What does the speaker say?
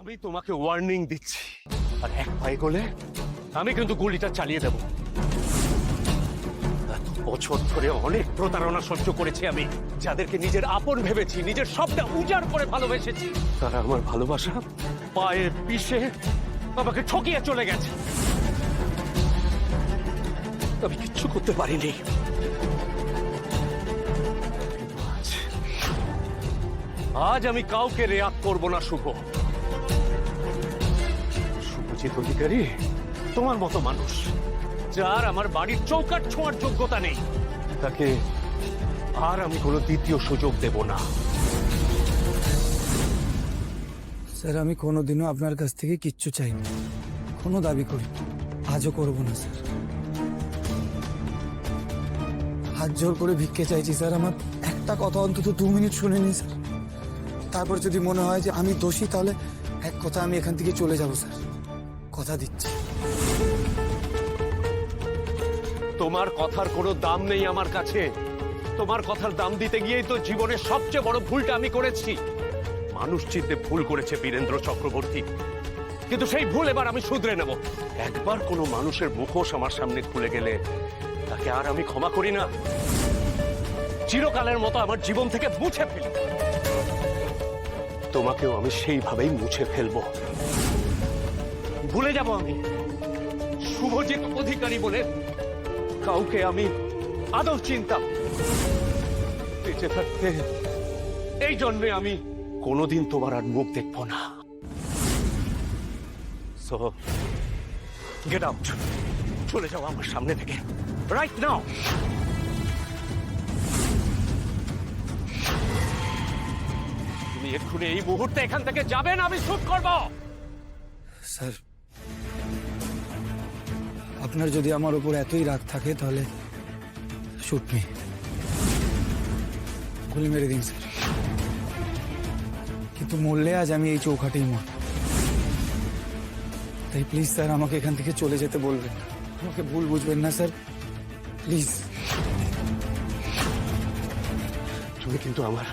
আমি তোমাকে ওয়ার্নিং দিচ্ছি, আর এক পায়ে গেলে আমি কিন্তু গুলিটা চালিয়ে দেব। এত বছর ধরে অনেক প্রতারণা সহ্য করেছি আমি, যাদেরকে নিজের আপন ভেবেছি, নিজের সবটা উজাড় করে ভালোবেসেছি, তারা আমার ভালোবাসা পায়ে পিষে আমাকে ঠকিয়ে চলে গেছে। আমি কিচ্ছু করতে পারিনি। আজ আমি কাউকে রেয়াত করব না শুভ। শুভজিৎ অধিকারী তোমার মতো মানুষ, যার আমার বাড়ির চৌকাঠ ছোঁয়ার যোগ্যতা নেই, তাকে আর আমি কোনো দ্বিতীয় সুযোগ দেব না। স্যার, আমি কোনোদিনও আপনার কাছ থেকে কিচ্ছু চাইনি, কোনো দাবি করি, আজও করব না স্যার। হাত জোর করে ভিক্ষে চাইছি স্যার, আমার একটা কথা অন্তত 2 মিনিট শুনে নিন স্যার। তারপর যদি মনে হয় যে আমি দোষী, তাহলে এক কথা আমি এখান থেকে চলে যাব স্যার, কথা দিচ্ছি। তোমার কথার কোনো দাম নেই আমার কাছে। তোমার কথার দাম দিতে গিয়েই তো জীবনের সবচেয়ে বড় ভুলটা আমি করেছি। মানুষ চিনতে ভুল করেছে বীরেন্দ্র চক্রবর্তী, কিন্তু সেই ভুল এবার আমি শুধরে নেব। একবার কোনো মানুষের মুখোশ আমার সামনে খুলে গেলে তাকে আর আমি ক্ষমা করি না। চিরকালের মতো আমার জীবন থেকে মুছে ফেলি। তোমাকেও আমি সেইভাবেই মুছে ফেলবো। ভুলে যাব আমি শুভজিৎ অধিকারী বলে কাউকে আমি আদৌ চিনতাম। বেঁচে থাকতে এই জন্মে আমি কোনোদিন তোমার আর মুখ দেখবো না। সো গেট আউট, চলে যাও আমার সামনে থেকে রাইট নাও। তুমি এক্ষুনি এই মুহূর্তে এখান থেকে যাবেন, আমি শুট করব। স্যার, আপনার যদি আমার উপর এতই রাগ থাকে তাহলে শুট মি, গুলি মেরে দিন স্যার, কিন্তু মরলে আজ আমি এই চৌকাঠেই মর। তাই প্লিজ স্যার, আমাকে এখান থেকে চলে যেতে বলবেন না, আমাকে ভুল বুঝবেন না স্যার, প্লিজ। তুমি কিন্তু আমার